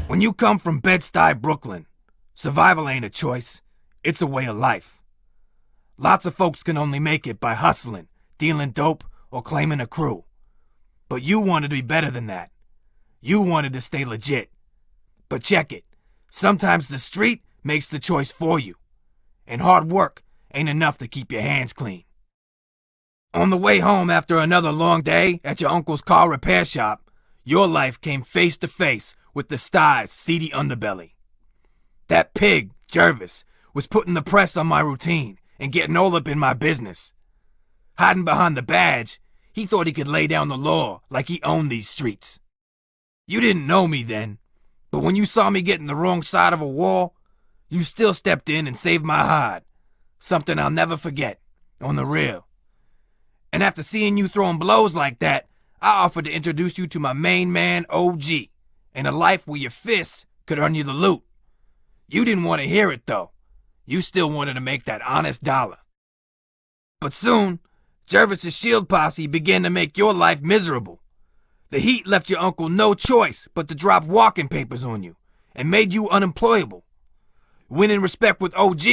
When you come from Bed-Stuy, Brooklyn, survival ain't a choice, it's a way of life. Lots of folks can only make it by hustling, dealing dope, or claiming a crew. But you wanted to be better than that. You wanted to stay legit. But check it, sometimes the street makes the choice for you, and hard work ain't enough to keep your hands clean. On the way home after another long day at your uncle's car repair shop, your life came face to face with the Stuy's seedy underbelly. That pig, Jervis, was putting the press on my routine and getting all up in my business. Hiding behind the badge, he thought he could lay down the law like he owned these streets. You didn't know me then, but when you saw me getting the wrong side of a wall, you still stepped in and saved my hide. Something I'll never forget, on the real. And after seeing you throwing blows like that, I offered to introduce you to my main man, OG, and a life where your fists could earn you the loot. You didn't want to hear it, though. You still wanted to make that honest dollar. But soon, Jervis's shield posse began to make your life miserable. The heat left your uncle no choice but to drop walking papers on you and made you unemployable. Winning respect with OG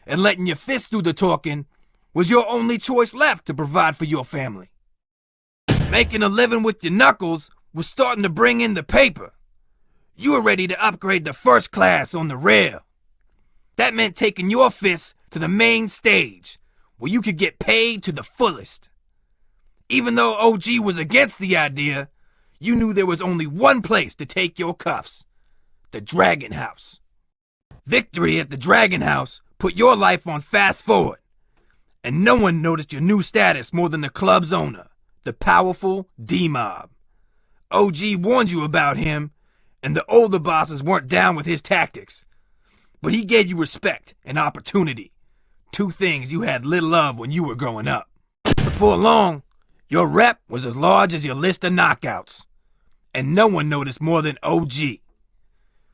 and letting your fists do the talking was your only choice left to provide for your family. Making a living with your knuckles was starting to bring in the paper. You were ready to upgrade to first class on the rail. That meant taking your fists to the main stage, where you could get paid to the fullest. Even though OG was against the idea, you knew there was only one place to take your cuffs: the Dragon House. Victory at the Dragon House put your life on fast forward, and no one noticed your new status more than the club's owner, the powerful D-Mob. OG warned you about him, and the older bosses weren't down with his tactics. But he gave you respect and opportunity, two things you had little of when you were growing up. Before long, your rep was as large as your list of knockouts, and no one noticed more than OG.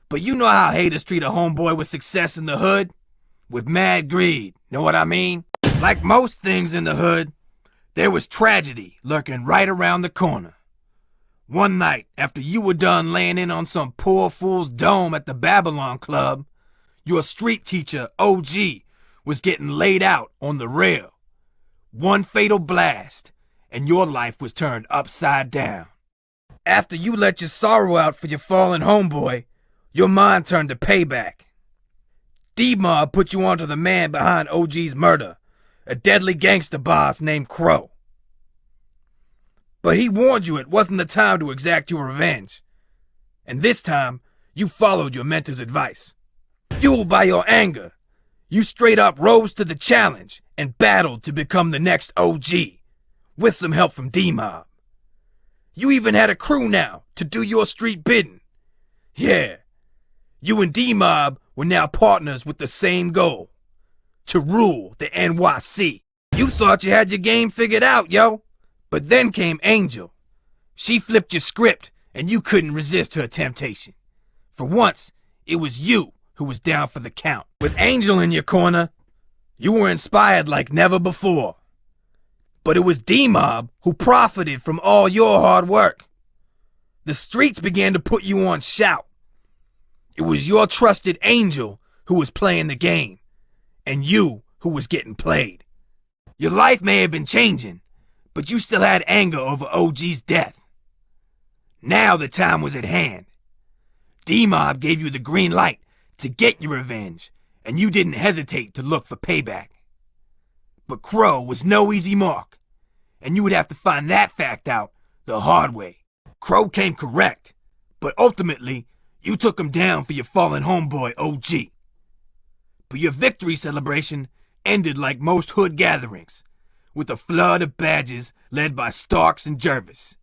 But you know how haters treat a homeboy with success in the hood? With mad greed, know what I mean? Like most things in the hood, there was tragedy lurking right around the corner. One night, after you were done laying in on some poor fool's dome at the Babylon Club, your street teacher, OG, was getting laid out on the rail. One fatal blast, and your life was turned upside down. After you let your sorrow out for your fallen homeboy, your mind turned to payback. D-Mob put you onto the man behind OG's murder, a deadly gangster boss named Crow. But he warned you it wasn't the time to exact your revenge. And this time, you followed your mentor's advice. Fueled by your anger, you straight up rose to the challenge and battled to become the next OG, with some help from D-Mob. You even had a crew now to do your street bidding. Yeah, you and D-Mob were now partners with the same goal: to rule the NYC. You thought you had your game figured out, yo. But then came Angel. She flipped your script, and you couldn't resist her temptation. For once, it was you who was down for the count. With Angel in your corner, you were inspired like never before. But it was D-Mob who profited from all your hard work. The streets began to put you on shout. It was your trusted Angel who was playing the game, and you who was getting played. Your life may have been changing, but you still had anger over OG's death. Now the time was at hand. D-Mob gave you the green light to get your revenge, and you didn't hesitate to look for payback. But Crow was no easy mark, and you would have to find that fact out the hard way. Crow came correct, but ultimately, you took him down for your fallen homeboy, OG. But your victory celebration ended like most hood gatherings, with a flood of badges led by Starks and Jervis.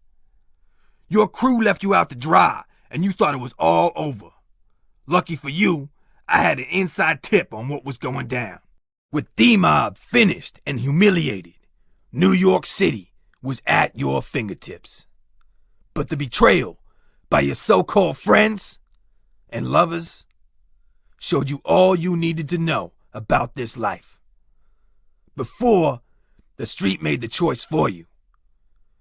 Your crew left you out to dry, and you thought it was all over. Lucky for you, I had an inside tip on what was going down. With D-Mob finished and humiliated, New York City was at your fingertips. But the betrayal by your so-called friends and lovers showed you all you needed to know about this life. Before, the street made the choice for you.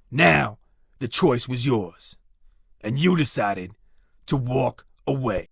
Now, the choice was yours, and you decided to walk away.